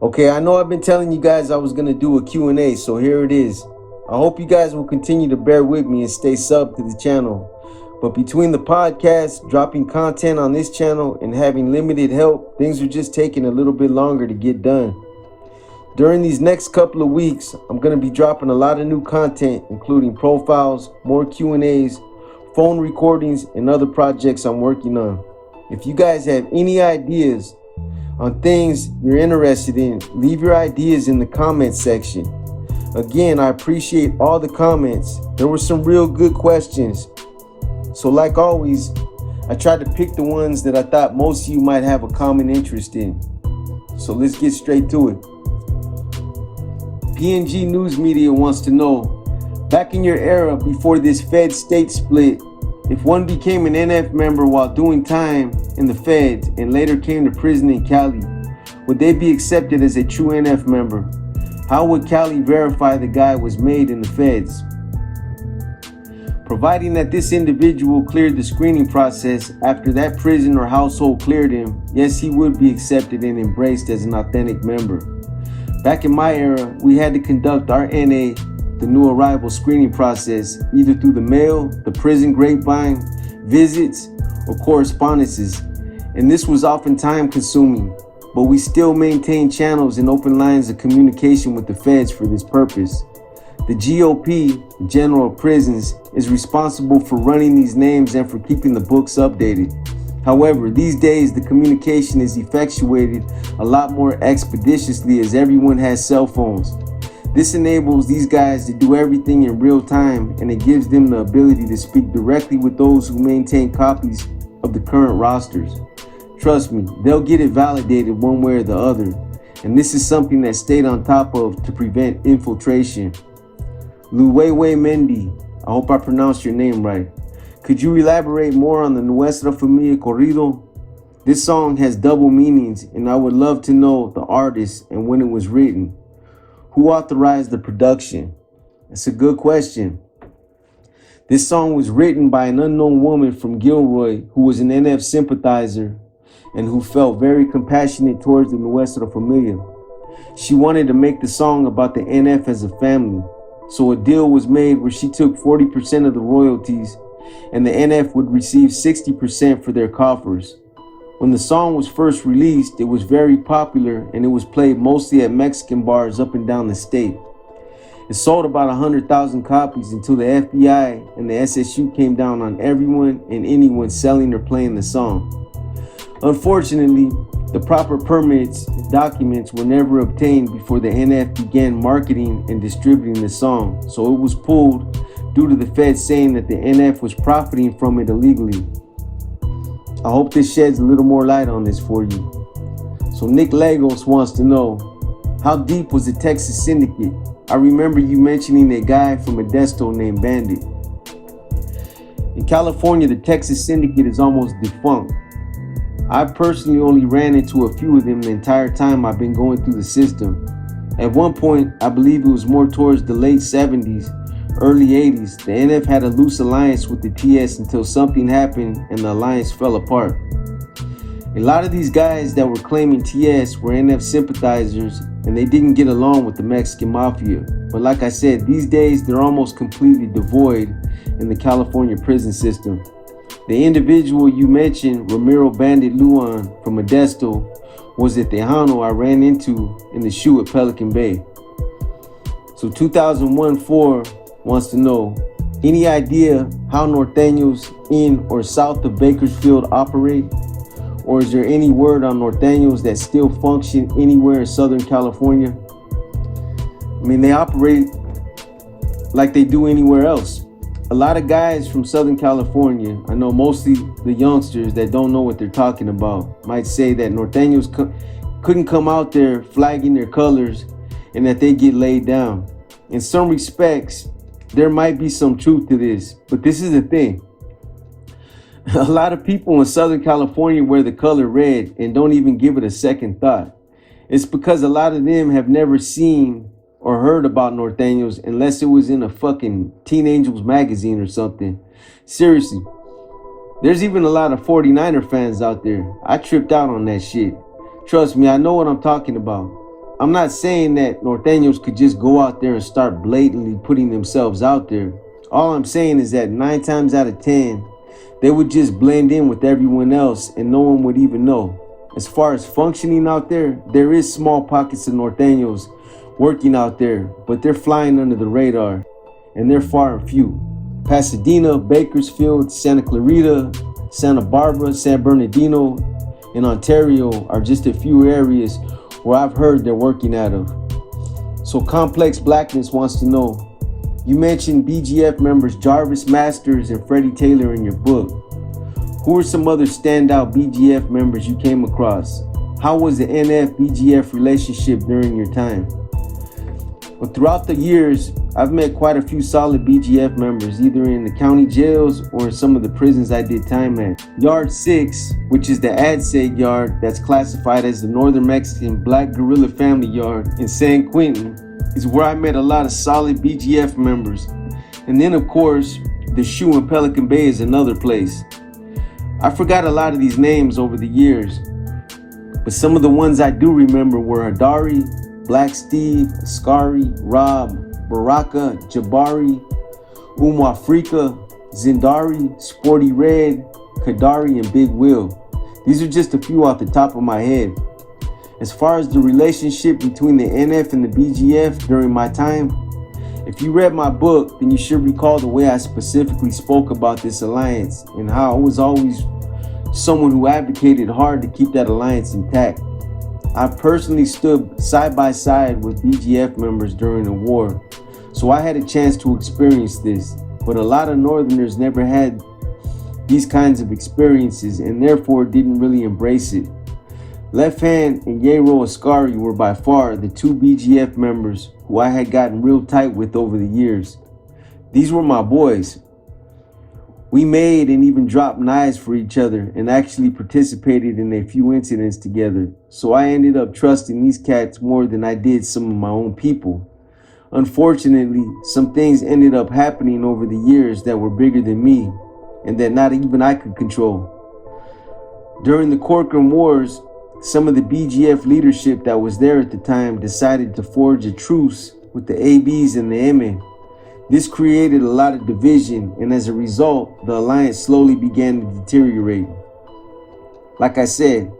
Okay, I know I've been telling you guys I was going to do a Q&A, so here it is. I hope you guys will continue to bear with me and stay sub to the channel. But between the podcast, dropping content on this channel, and having limited help, things are just taking a little bit longer to get done. During these next couple of weeks, I'm going to be dropping a lot of new content, including profiles, more Q&As, phone recordings, and other projects I'm working on. If you guys have any ideas on things you're interested in, leave your ideas in the comment section. Again, I appreciate all the comments. There were some real good questions. So like always, I tried to pick the ones that I thought most of you might have a common interest in. So let's get straight to it. PNG News Media wants to know, back in your era before this Fed-state split, if one became an NF member while doing time in the Feds and later came to prison in Cali, would they be accepted as a true NF member? How would Cali verify the guy was made in the Feds? Providing that this individual cleared the screening process after that prison or household cleared him, yes, he would be accepted and embraced as an authentic member. Back in my era, we had to conduct our NA, the new arrival screening process, either through the mail, the prison grapevine, visits, or correspondences. And this was often time consuming, but we still maintained channels and open lines of communication with the feds for this purpose. The GOP, General of Prisons, is responsible for running these names and for keeping the books updated. However, these days the communication is effectuated a lot more expeditiously as everyone has cell phones. This enables these guys to do everything in real time, and it gives them the ability to speak directly with those who maintain copies of the current rosters. Trust me, they'll get it validated one way or the other, and this is something that stayed on top of to prevent infiltration. Luwewe Mendy, I hope I pronounced your name right. Could you elaborate more on the Nuestra Familia corrido? This song has double meanings, and I would love to know the artist and when it was written. Who authorized the production? That's a good question. This song was written by an unknown woman from Gilroy who was an NF sympathizer and who felt very compassionate towards the Nuestra Familia. She wanted to make the song about the NF as a family, so a deal was made where she took 40% of the royalties and the NF would receive 60% for their coffers. When the song was first released, it was very popular and it was played mostly at Mexican bars up and down the state. It sold about 100,000 copies until the FBI and the SSU came down on everyone and anyone selling or playing the song. Unfortunately, the proper permits and documents were never obtained before the NF began marketing and distributing the song, so it was pulled due to the Fed saying that the NF was profiting from it illegally. I hope this sheds a little more light on this for you. So Nick Lagos wants to know, how deep was the Texas Syndicate? I remember you mentioning a guy from Modesto named Bandit. In California, the Texas Syndicate is almost defunct. I personally only ran into a few of them the entire time I've been going through the system. At one point, I believe it was more towards the late 70s, early 80s, the NF had a loose alliance with the TS until something happened and the alliance fell apart. A lot of these guys that were claiming TS were NF sympathizers and they didn't get along with the Mexican Mafia. But like I said, these days they're almost completely devoid in the California prison system. The individual you mentioned, Ramiro Bandit Luan from Modesto, was a Tejano I ran into in the shoe at Pelican Bay. So 2001-4 wants to know, any idea how Norteños in or south of Bakersfield operate? Or is there any word on Norteños that still function anywhere in Southern California? I mean, they operate like they do anywhere else. A lot of guys from Southern California, I know mostly the youngsters that don't know what they're talking about, might say that Norteños couldn't come out there flagging their colors and that they get laid down. In some respects, there might be some truth to this, but this is the thing. A lot of people in Southern California wear the color red and don't even give it a second thought. It's because a lot of them have never seen or heard about Norteños unless it was in a fucking Teen Angels magazine or something. Seriously, there's even a lot of 49er fans out there. I tripped out on that shit. Trust me, I know what I'm talking about. I'm not saying that norteños could just go out there and start blatantly putting themselves out there. All I'm saying is that 9 times out of 10, they would just blend in with everyone else and no one would even know. As far as functioning out there is small pockets of norteños working out there, but they're flying under the radar and they're far and few. Pasadena, Bakersfield, Santa Clarita, Santa Barbara, San Bernardino, and Ontario are just a few areas where I've heard they're working out of. So Complex Blackness wants to know, you mentioned BGF members Jarvis Masters and Freddie Taylor in your book. Who are some other standout BGF members you came across? How was the NF-BGF relationship during your time? Well, throughout the years, I've met quite a few solid BGF members, either in the county jails or in some of the prisons I did time at. Yard 6, which is the ADSEG yard that's classified as the Northern Mexican Black Guerrilla Family Yard in San Quentin, is where I met a lot of solid BGF members. And then, of course, the Shoe in Pelican Bay is another place. I forgot a lot of these names over the years, but some of the ones I do remember were Hadari, Black Steve, Askari, Rob, Baraka, Jabari, Afrika, Zindari, Sporty Red, Kadari, and Big Will. These are just a few off the top of my head. As far as the relationship between the NF and the BGF during my time, if you read my book, then you should recall the way I specifically spoke about this alliance and how I was always someone who advocated hard to keep that alliance intact. I personally stood side by side with BGF members during the war, so I had a chance to experience this, but a lot of Northerners never had these kinds of experiences and therefore didn't really embrace it. Left Hand and Yero Askari were by far the two BGF members who I had gotten real tight with over the years. These were my boys. We made and even dropped knives for each other and actually participated in a few incidents together, so I ended up trusting these cats more than I did some of my own people. Unfortunately, some things ended up happening over the years that were bigger than me and that not even I could control. During the Corcoran Wars, some of the BGF leadership that was there at the time decided to forge a truce with the ABs and the MN. This created a lot of division, and as a result, the alliance slowly began to deteriorate. Like I said,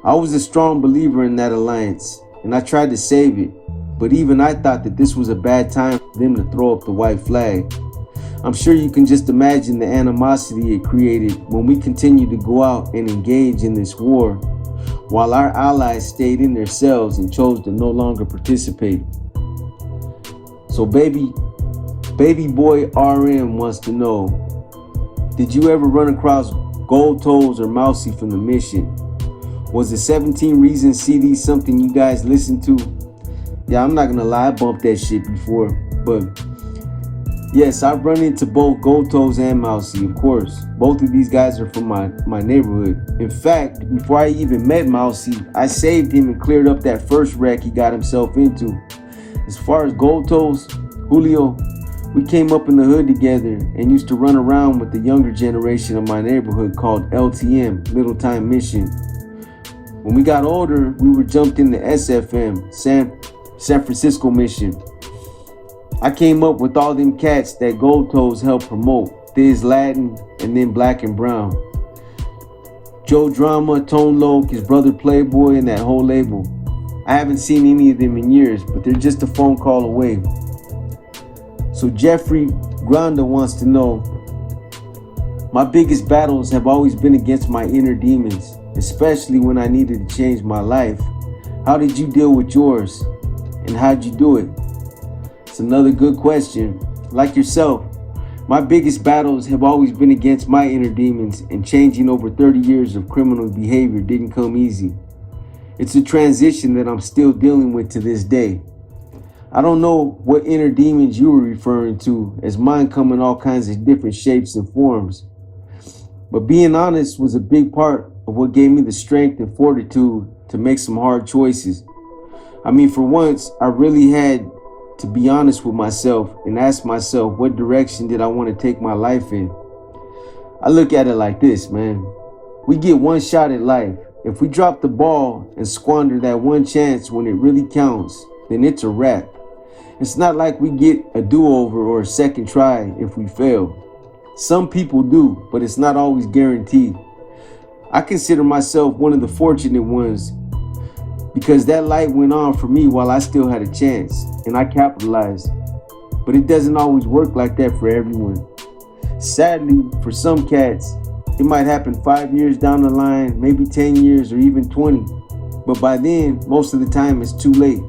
I was a strong believer in that alliance, and I tried to save it, but even I thought that this was a bad time for them to throw up the white flag. I'm sure you can just imagine the animosity it created when we continued to go out and engage in this war, while our allies stayed in their cells and chose to no longer participate. So Baby boy RM wants to know, did you ever run across Gold Toes or Mousy from the mission? Was the 17 Reasons CD something you guys listened to? Yeah, I'm not gonna lie, I bumped that shit before, but yes, I've run into both Gold Toes and Mousy, of course. Both of these guys are from my neighborhood. In fact, before I even met Mousy, I saved him and cleared up that first wreck he got himself into. As far as Gold Toes, Julio, we came up in the hood together and used to run around with the younger generation of my neighborhood called LTM, Little Time Mission. When we got older, we were jumped into SFM, San Francisco Mission. I came up with all them cats that Gold Toes helped promote, Thiz Latin, and then Black and Brown. Joe Drama, Tone Loc, his brother Playboy, and that whole label. I haven't seen any of them in years, but they're just a phone call away. So Jeffrey Granda wants to know, my biggest battles have always been against my inner demons, especially when I needed to change my life. How did you deal with yours? And how'd you do it? It's another good question. Like yourself, my biggest battles have always been against my inner demons, and changing over 30 years of criminal behavior didn't come easy. It's a transition that I'm still dealing with to this day. I don't know what inner demons you were referring to, as mine come in all kinds of different shapes and forms. But being honest was a big part of what gave me the strength and fortitude to make some hard choices. I mean, for once, I really had to be honest with myself and ask myself, what direction did I want to take my life in? I look at it like this, man. We get one shot at life, If we drop the ball and squander that one chance when it really counts, then it's a wrap. It's not like we get a do-over or a second try if we fail. Some people do, but it's not always guaranteed. I consider myself one of the fortunate ones because that light went on for me while I still had a chance, and I capitalized. But it doesn't always work like that for everyone. Sadly, for some cats, it might happen 5 years down the line, maybe 10 years or even 20. But by then, most of the time, it's too late.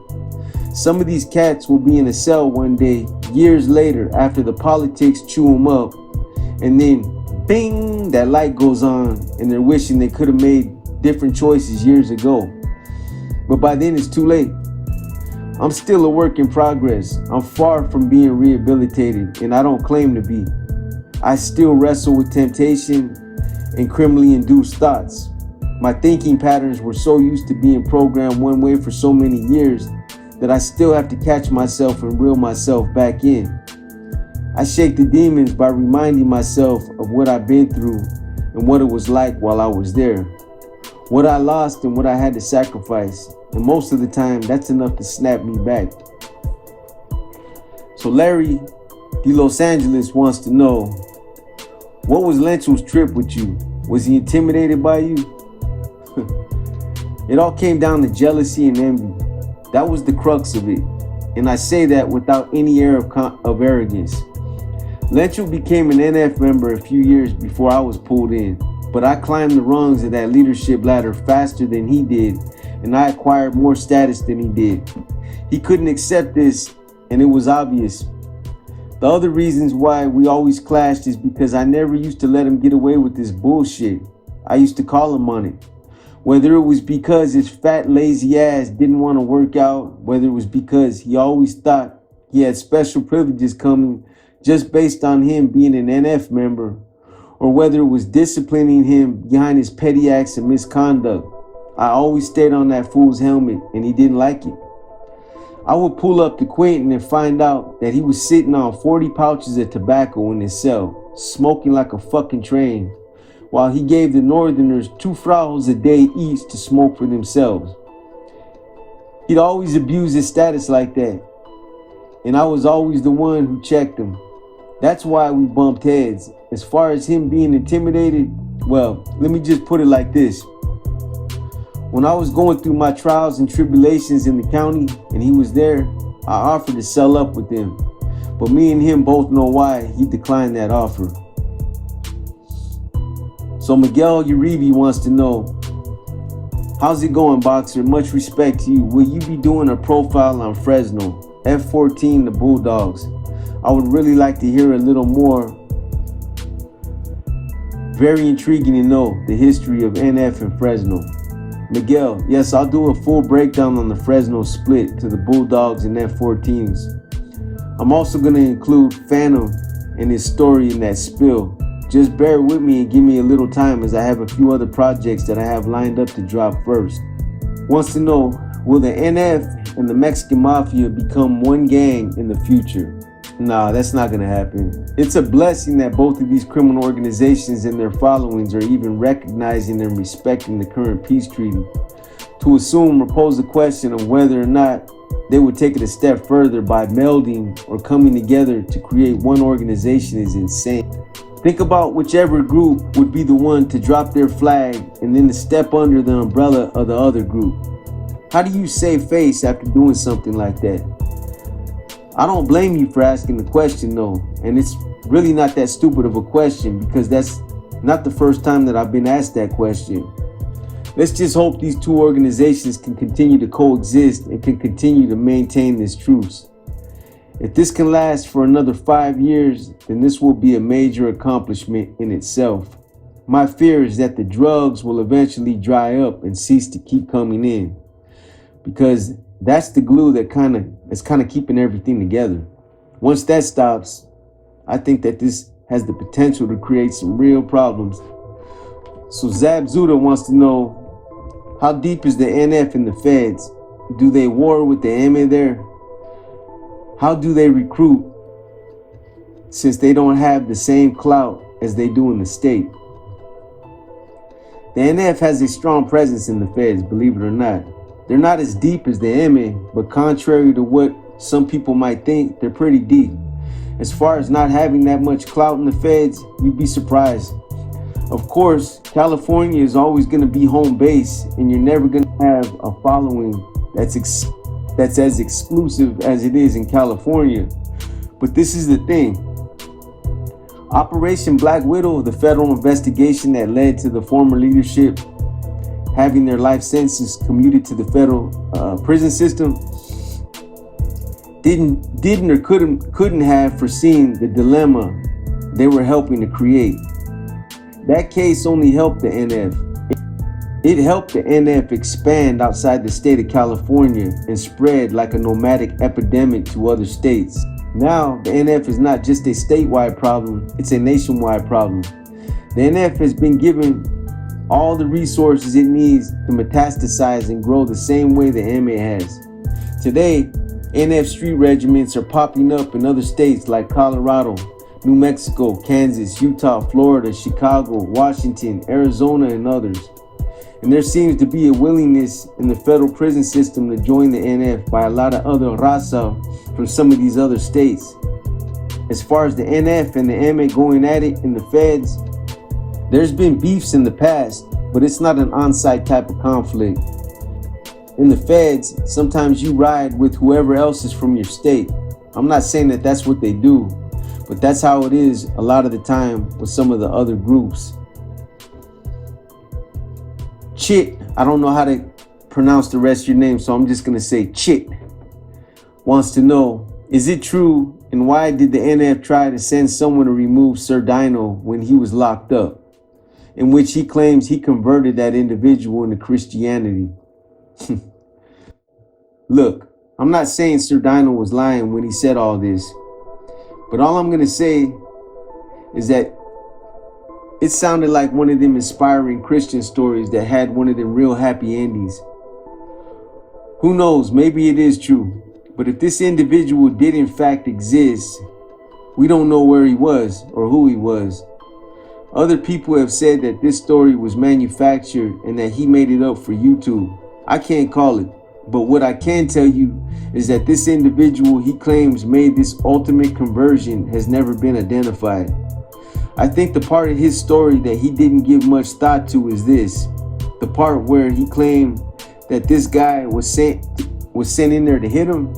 Some of these cats will be in a cell one day, years later, after the politics chew them up, and then, bing, that light goes on, and they're wishing they could have made different choices years ago. But by then, it's too late. I'm still a work in progress. I'm far from being rehabilitated, and I don't claim to be. I still wrestle with temptation and criminally induced thoughts. My thinking patterns were so used to being programmed one way for so many years that I still have to catch myself and reel myself back in. I shake the demons by reminding myself of what I've been through and what it was like while I was there. What I lost and what I had to sacrifice. And most of the time, that's enough to snap me back. So Larry de Los Angeles wants to know, what was Lancel's trip with you? Was he intimidated by you? It all came down to jealousy and envy. That was the crux of it. And I say that without any air of arrogance. Lancel became an NF member a few years before I was pulled in, but I climbed the rungs of that leadership ladder faster than he did, and I acquired more status than he did. He couldn't accept this, and it was obvious. The other reasons why we always clashed is because I never used to let him get away with this bullshit. I used to call him on it. Whether it was because his fat, lazy ass didn't want to work out, whether it was because he always thought he had special privileges coming just based on him being an NF member, or whether it was disciplining him behind his petty acts and misconduct, I always stayed on that fool's helmet, and he didn't like it. I would pull up to Quentin and find out that he was sitting on 40 pouches of tobacco in his cell, smoking like a fucking train, while he gave the Northerners 2 frauds a day each to smoke for themselves. He'd always abuse his status like that, and I was always the one who checked him. That's why we bumped heads. As far as him being intimidated, well, let me just put it like this. When I was going through my trials and tribulations in the county and he was there, I offered to sell up with him. But me and him both know why he declined that offer. So Miguel Uribe wants to know, how's it going, Boxer? Much respect to you. Will you be doing a profile on Fresno, F14, the Bulldogs? I would really like to hear a little more. Very intriguing to know the history of NF and Fresno. Miguel, yes, I'll do a full breakdown on the Fresno split to the Bulldogs and F14s. I'm also going to include Phantom and his story in that spill. Just bear with me and give me a little time as I have a few other projects that I have lined up to drop first. Wants to know, will the NF and the Mexican Mafia become one gang in the future? Nah, that's not gonna happen. It's a blessing that both of these criminal organizations and their followings are even recognizing and respecting the current peace treaty. To assume or pose the question of whether or not they would take it a step further by melding or coming together to create one organization is insane. Think about whichever group would be the one to drop their flag and then to step under the umbrella of the other group. How do you save face after doing something like that? I don't blame you for asking the question though, and it's really not that stupid of a question because that's not the first time that I've been asked that question. Let's just hope these two organizations can continue to coexist and can continue to maintain this truce. If this can last for another 5 years, then this will be a major accomplishment in itself. My fear is that the drugs will eventually dry up and cease to keep coming in, because that's the glue that is kind of keeping everything together. Once that stops, I think that this has the potential to create some real problems. So Zab Zuda wants to know, how deep is the NF in the feds? Do they war with the MA there? How do they recruit since they don't have the same clout as they do in the state? The NF has a strong presence in the feds, believe it or not. They're not as deep as the MA, but contrary to what some people might think, they're pretty deep. As far as not having that much clout in the feds, you'd be surprised. Of course, California is always going to be home base, and you're never going to have a following that's as exclusive as it is in California. But this is the thing. Operation Black Widow, the federal investigation that led to the former leadership having their life sentences commuted to the federal prison system, didn't or couldn't have foreseen the dilemma they were helping to create. That case only helped the NF. It helped the NF expand outside the state of California and spread like a nomadic epidemic to other states. Now, the NF is not just a statewide problem, it's a nationwide problem. The NF has been given all the resources it needs to metastasize and grow the same way the MA has. Today, NF street regiments are popping up in other states like Colorado, New Mexico, Kansas, Utah, Florida, Chicago, Washington, Arizona, and others. And there seems to be a willingness in the federal prison system to join the NF by a lot of other raza from some of these other states. As far as the NF and the MA going at it in the feds, there's been beefs in the past, but it's not an on-site type of conflict. In the feds, sometimes you ride with whoever else is from your state. I'm not saying that that's what they do, but that's how it is a lot of the time with some of the other groups. Chit, I don't know how to pronounce the rest of your name, so I'm just going to say Chit, wants to know, is it true and why did the NF try to send someone to remove Sir Dino when he was locked up, in which he claims he converted that individual into Christianity? Look, I'm not saying Sir Dino was lying when he said all this, but all I'm going to say is that it sounded like one of them inspiring Christian stories that had one of them real happy endings. Who knows, maybe it is true, but if this individual did in fact exist, we don't know where he was or who he was. Other people have said that this story was manufactured and that he made it up for YouTube. I can't call it, but what I can tell you is that this individual he claims made this ultimate conversion has never been identified. I think the part of his story that he didn't give much thought to is this. The part where he claimed that this guy was sent in there to hit him.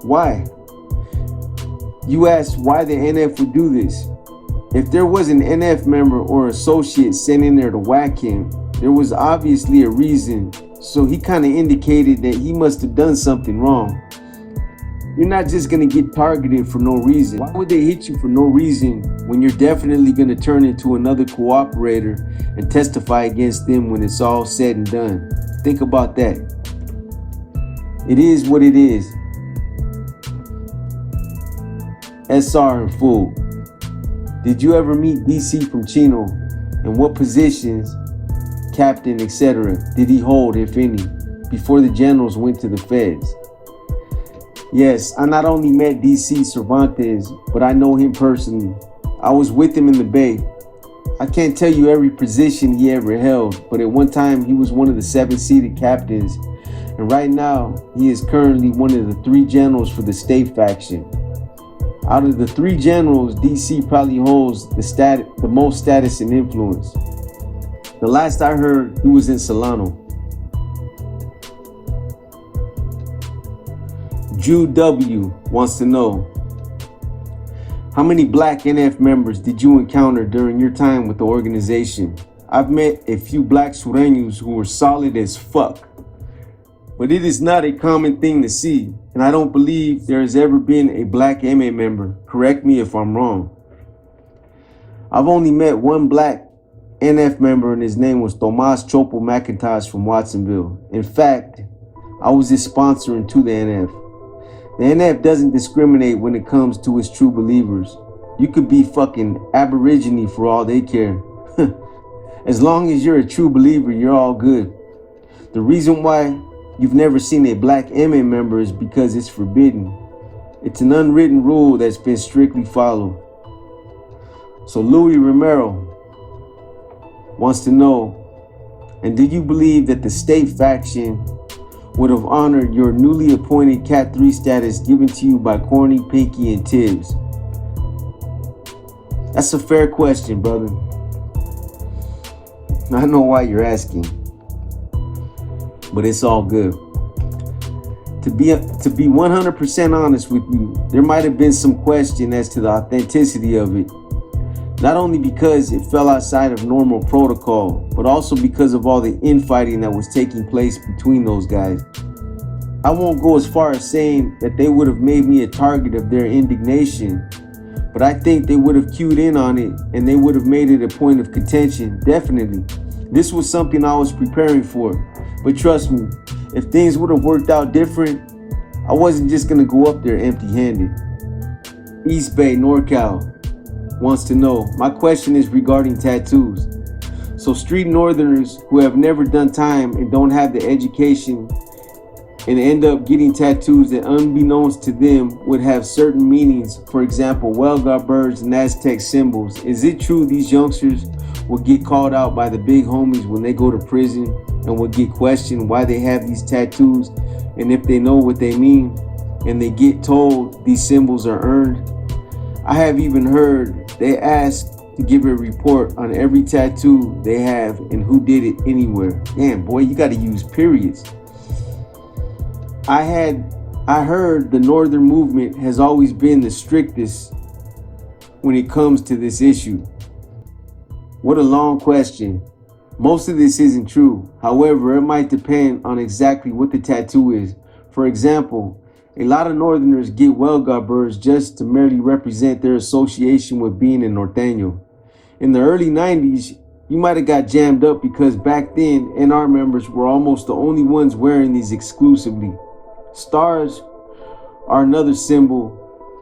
Why? You ask why the NF would do this. If there was an NF member or associate sent in there to whack him, there was obviously a reason. So he kind of indicated that he must have done something wrong. You're not just going to get targeted for no reason. Why would they hit you for no reason when you're definitely going to turn into another cooperator and testify against them when it's all said and done? Think about that. It is what it is. SR in full. Did you ever meet DC from Chino? And what positions, captain, etc., did he hold, if any, before the generals went to the feds? Yes, I not only met DC Cervantes, but I know him personally. I was with him in the Bay. I can't tell you every position he ever held, but at one time he was one of the 7-seated captains, and right now he is currently one of the 3 generals for the state faction. Out of the 3 generals, DC probably holds the most status and influence. The last I heard, he was in Solano. Jude W wants to know, how many black NF members did you encounter during your time with the organization? I've met a few black sureños who were solid as fuck, but it is not a common thing to see, and I don't believe there has ever been a black MA member. Correct me if I'm wrong. I've only met one black NF member, and his name was Tomas Chopo McIntosh from Watsonville. In fact, I was his sponsor into the NF. The NF doesn't discriminate when it comes to its true believers. You could be fucking Aborigine for all they care. As long as you're a true believer, you're all good. The reason why you've never seen a black MA member is because it's forbidden. It's an unwritten rule that's been strictly followed. So Louis Romero wants to know, And do you believe that the state faction would have honored your newly appointed Cat 3 status given to you by Corny, Pinky, and Tibbs? That's a fair question, brother. I know why you're asking, but it's all good. To be 100% honest with you, there might have been some question as to the authenticity of it. Not only because it fell outside of normal protocol, but also because of all the infighting that was taking place between those guys. I won't go as far as saying that they would have made me a target of their indignation, but I think they would have cued in on it and they would have made it a point of contention, definitely. This was something I was preparing for, but trust me, if things would have worked out different, I wasn't just gonna go up there empty-handed. East Bay, NorCal wants to know, my question is regarding tattoos. So street northerners who have never done time and don't have the education and end up getting tattoos that unbeknownst to them would have certain meanings, for example, Welga birds and Aztec symbols. Is it true these youngsters will get called out by the big homies when they go to prison and will get questioned why they have these tattoos and if they know what they mean, and they get told these symbols are earned? I have even heard they ask to give a report on every tattoo they have and who did it anywhere. Damn, boy, you got to use periods. I heard the Northern movement has always been the strictest when it comes to this issue. What a long question. Most of this isn't true. However, it might depend on exactly what the tattoo is. For example, a lot of Northerners get Welga birds just to merely represent their association with being a Norteño. In the early 90s, you might have got jammed up because back then, NR members were almost the only ones wearing these exclusively. Stars are another symbol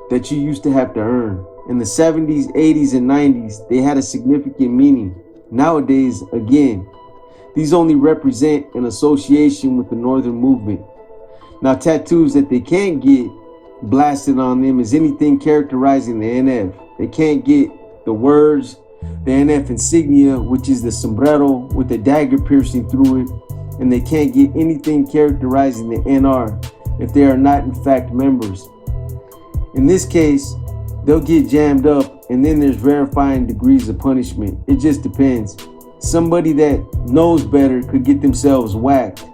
that you used to have to earn. In the 70s, 80s, and 90s, they had a significant meaning. Nowadays, again, these only represent an association with the Northern movement. Now, tattoos that they can't get blasted on them is anything characterizing the NF. They can't get the words, the NF insignia, which is the sombrero with the dagger piercing through it, and they can't get anything characterizing the NR if they are not in fact members. In this case, they'll get jammed up, and then there's verifying degrees of punishment. It just depends. Somebody that knows better could get themselves whacked.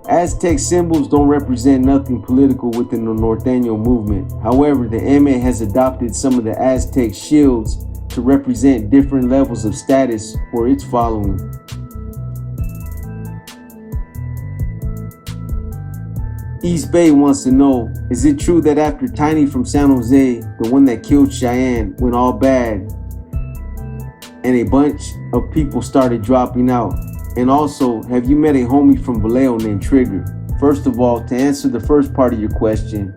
Aztec symbols don't represent nothing political within the Norteño movement. However, the MA has adopted some of the Aztec shields to represent different levels of status for its following. East Bay wants to know, is it true that after Tiny from San Jose, the one that killed Cheyenne, went all bad and a bunch of people started dropping out? And also, have you met a homie from Vallejo named Trigger? First of all, to answer the first part of your question,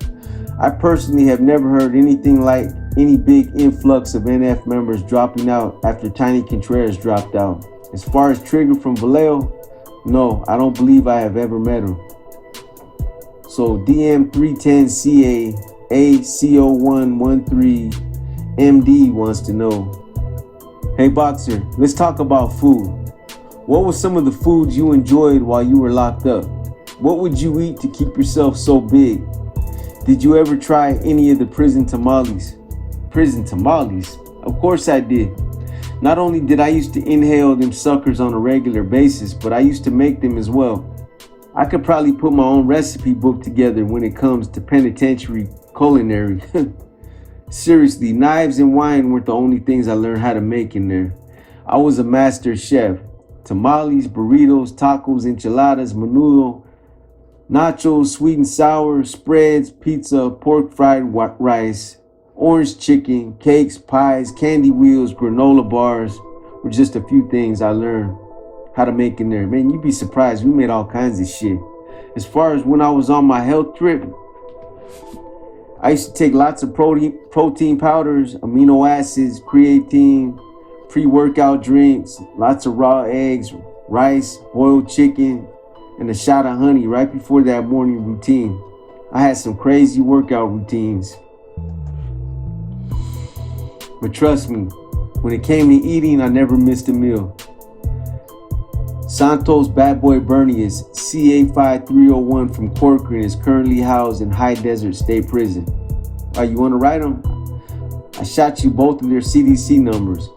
I personally have never heard anything like any big influx of NF members dropping out after Tiny Contreras dropped out. As far as Trigger from Vallejo, no, I don't believe I have ever met him. So DM310CA ACO113MD wants to know, hey Boxer, let's talk about food. What were some of the foods you enjoyed while you were locked up? What would you eat to keep yourself so big? Did you ever try any of the prison tamales? Prison tamales? Of course I did. Not only did I used to inhale them suckers on a regular basis, but I used to make them as well. I could probably put my own recipe book together when it comes to penitentiary culinary. Seriously, knives and wine weren't the only things I learned how to make in there. I was a master chef. Tamales, burritos, tacos, enchiladas, menudo, nachos, sweet and sour, spreads, pizza, pork fried rice, orange chicken, cakes, pies, candy wheels, granola bars were just a few things I learned how to make in there. Man, you'd be surprised. We made all kinds of shit. As far as when I was on my health trip, I used to take lots of protein powders, amino acids, creatine, pre-workout drinks, lots of raw eggs, rice, boiled chicken, and a shot of honey right before that morning routine. I had some crazy workout routines. But trust me, when it came to eating, I never missed a meal. Santos Bad Boy Bernius, CA5301 from Corcoran, is currently housed in High Desert State Prison. You want to write them? I shot you both of their CDC numbers.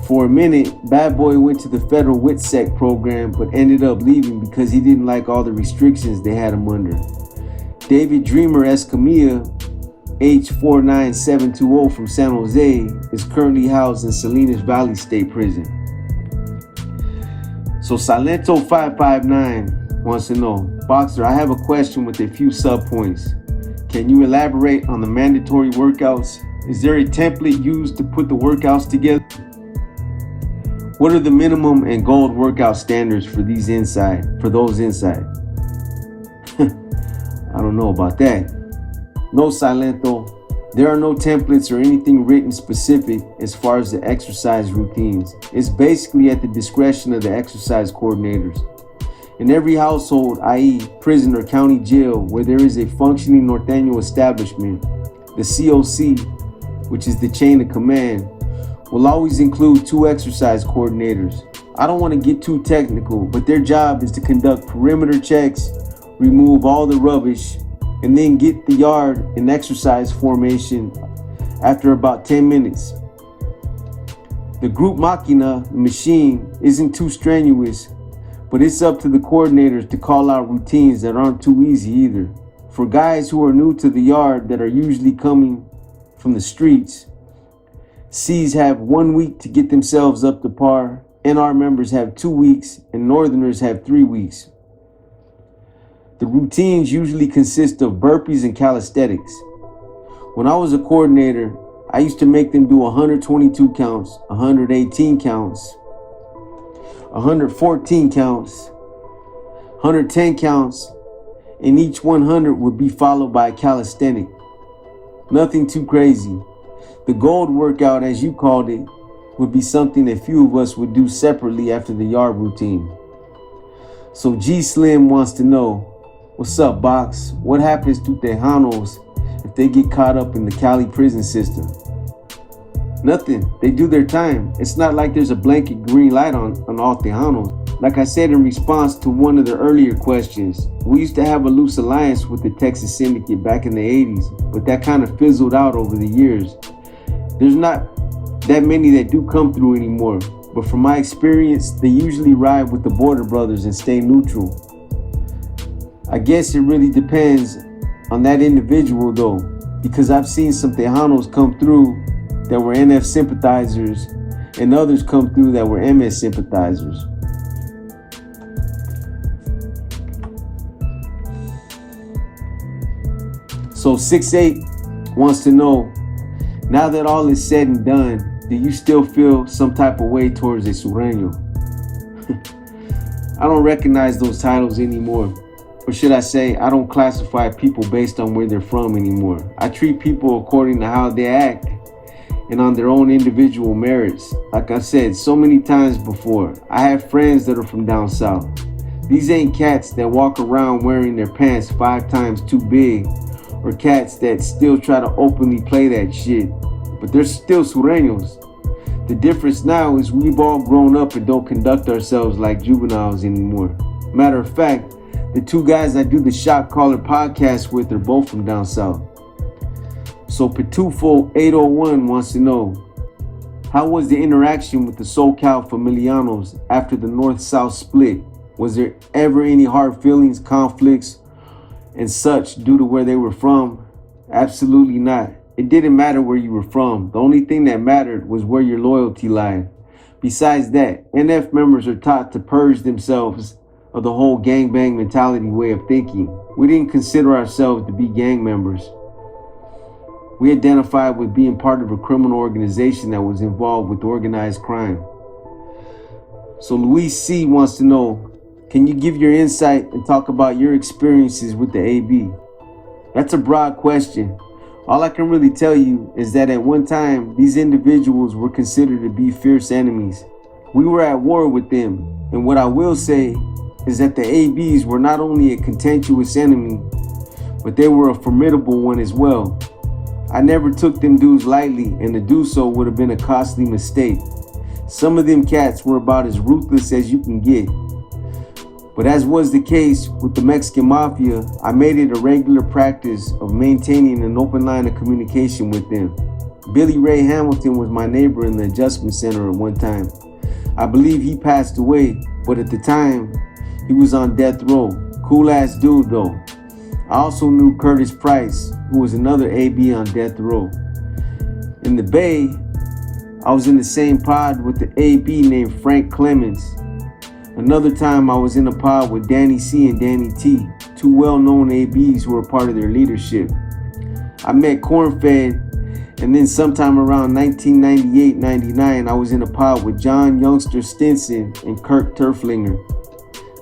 For a minute, Bad Boy went to the federal WITSEC program, but ended up leaving because he didn't like all the restrictions they had him under. David Dreamer Escamilla, H49720 from San Jose, is currently housed in Salinas Valley State Prison. So Salento 559 wants to know, Boxer, I have a question with a few sub-points. Can you elaborate on the mandatory workouts? Is there a template used to put the workouts together? What are the minimum and gold workout standards for those inside? I don't know about that. No, Silento, there are no templates or anything written specific as far as the exercise routines. It's basically at the discretion of the exercise coordinators. In every household, i.e. prison or county jail, where there is a functioning norteño establishment, the COC, which is the chain of command, will always include 2 exercise coordinators. I don't want to get too technical, but their job is to conduct perimeter checks, remove all the rubbish, and then get the yard in exercise formation after about 10 minutes. The group machina, the machine, isn't too strenuous, but it's up to the coordinators to call out routines that aren't too easy either. For guys who are new to the yard that are usually coming from the streets, C's have 1 week to get themselves up to par, NR members have 2 weeks, and Northerners have 3 weeks. The routines usually consist of burpees and calisthenics. When I was a coordinator, I used to make them do 122 counts, 118 counts, 114 counts, 110 counts, and each 100 would be followed by a calisthenic. Nothing too crazy. The gold workout, as you called it, would be something a few of us would do separately after the yard routine. So G Slim wants to know, what's up, Box? What happens to Tejanos if they get caught up in the Cali prison system? Nothing. They do their time. It's not like there's a blanket green light on all Tejanos. Like I said in response to one of the earlier questions, we used to have a loose alliance with the Texas Syndicate back in the 80s, but that kind of fizzled out over the years. There's not that many that do come through anymore, but from my experience, they usually ride with the Border Brothers and stay neutral. I guess it really depends on that individual though, because I've seen some Tejanos come through that were NF sympathizers and others come through that were MS sympathizers. So 6'8" wants to know, now that all is said and done, do you still feel some type of way towards a sureño? I don't recognize those titles anymore. Or should I say, I don't classify people based on where they're from anymore. I treat people according to how they act and on their own individual merits. Like I said so many times before, I have friends that are from down south. These ain't cats that walk around wearing their pants 5 times too big, or cats that still try to openly play that shit, but they're still sureños. The difference now is we've all grown up and don't conduct ourselves like juveniles anymore. Matter of fact, the 2 guys I do the Shot Caller podcast with are both from down south. So Pitufo 801 wants to know, how was the interaction with the SoCal Familianos after the North-South split? Was there ever any hard feelings, conflicts, and such due to where they were from? Absolutely not. It didn't matter where you were from. The only thing that mattered was where your loyalty lied. Besides that, NF members are taught to purge themselves of the whole gangbang mentality way of thinking. We didn't consider ourselves to be gang members. We identified with being part of a criminal organization that was involved with organized crime. So Luis C wants to know, can you give your insight and talk about your experiences with the AB? That's a broad question. All I can really tell you is that at one time, these individuals were considered to be fierce enemies. We were at war with them, and what I will say is that the ABs were not only a contentious enemy, but they were a formidable one as well. I never took them dudes lightly, and to do so would have been a costly mistake. Some of them cats were about as ruthless as you can get. But as was the case with the Mexican Mafia, I made it a regular practice of maintaining an open line of communication with them. Billy Ray Hamilton was my neighbor in the adjustment center at one time. I believe he passed away, but at the time, he was on death row. Cool ass dude though. I also knew Curtis Price, who was another AB on death row. In the Bay, I was in the same pod with the AB named Frank Clemens. Another time I was in a pod with Danny C and Danny T, two well-known ABs who were part of their leadership. I met Cornfed, and then sometime around 1998-99, I was in a pod with John Youngster Stinson and Kirk Turflinger.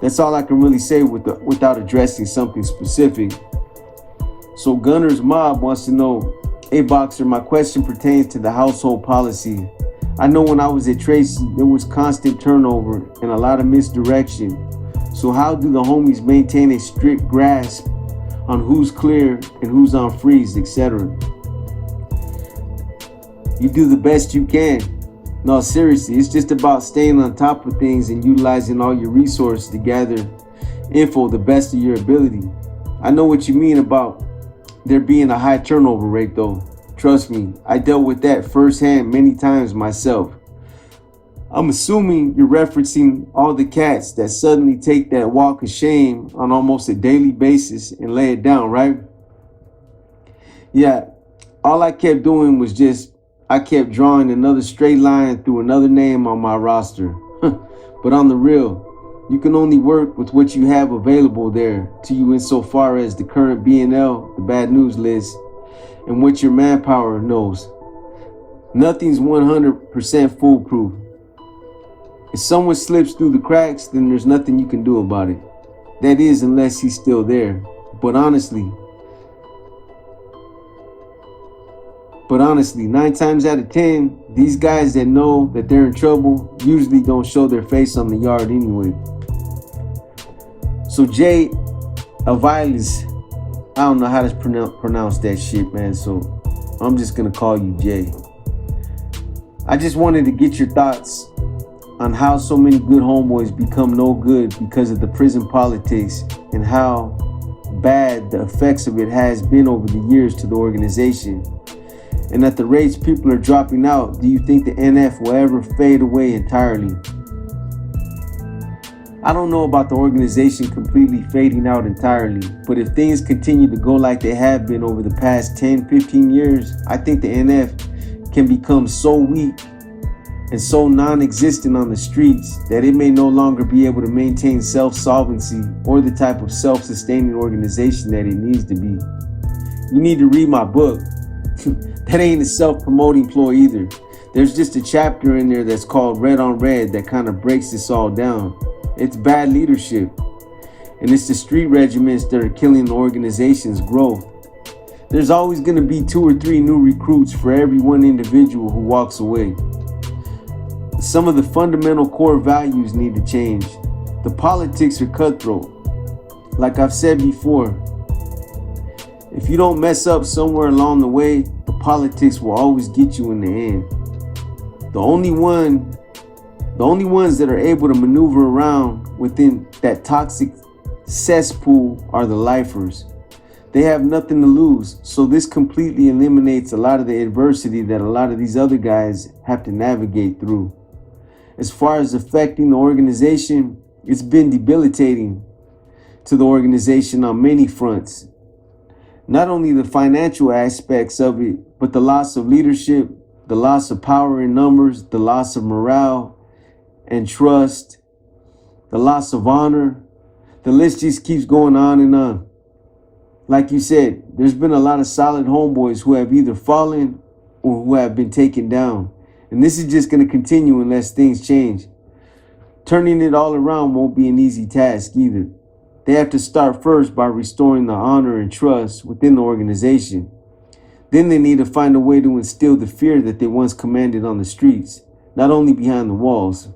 That's all I can really say without addressing something specific. So Gunner's Mob wants to know, hey Boxer, my question pertains to the household policy. I know when I was at Tracy, there was constant turnover and a lot of misdirection. So how do the homies maintain a strict grasp on who's clear and who's on freeze, etc.? You do the best you can. No, seriously, it's just about staying on top of things and utilizing all your resources to gather info the best of your ability. I know what you mean about there being a high turnover rate though. Trust me, I dealt with that firsthand many times myself. I'm assuming you're referencing all the cats that suddenly take that walk of shame on almost a daily basis and lay it down, right? Yeah, all I kept doing was I kept drawing another straight line through another name on my roster. But on the real, you can only work with what you have available there to you insofar as the current BNL, the bad news list, and what your manpower knows. Nothing's 100% foolproof. If someone slips through the cracks, then there's nothing you can do about it. That is, unless he's still there. But honestly, 9 times out of 10, these guys that know that they're in trouble usually don't show their face on the yard anyway. So Jay Aviles, I don't know how to pronounce that shit, man, so I'm just gonna call you Jay. I just wanted to get your thoughts on how so many good homeboys become no good because of the prison politics and how bad the effects of it has been over the years to the organization. And at the rates people are dropping out, do you think the NF will ever fade away entirely? I don't know about the organization completely fading out entirely, but if things continue to go like they have been over the past 10, 15 years, I think the NF can become so weak and so non-existent on the streets that it may no longer be able to maintain self-solvency or the type of self-sustaining organization that it needs to be. You need to read my book. That ain't a self-promoting ploy either. There's just a chapter in there that's called Red on Red that kind of breaks this all down. It's bad leadership. And it's the street regiments that are killing the organization's growth. There's always going to be 2 or 3 new recruits for every one individual who walks away. Some of the fundamental core values need to change. The politics are cutthroat. Like I've said before, if you don't mess up somewhere along the way, the politics will always get you in the end. The only ones that are able to maneuver around within that toxic cesspool are the lifers. They have nothing to lose, so this completely eliminates a lot of the adversity that a lot of these other guys have to navigate through. As far as affecting the organization, it's been debilitating to the organization on many fronts. Not only the financial aspects of it, but the loss of leadership, the loss of power in numbers, the loss of morale and trust, the loss of honor. The list just keeps going on and on. Like you said, there's been a lot of solid homeboys who have either fallen or who have been taken down. And this is just going to continue unless things change. Turning it all around won't be an easy task either. They have to start first by restoring the honor and trust within the organization. Then they need to find a way to instill the fear that they once commanded on the streets, not only behind the walls.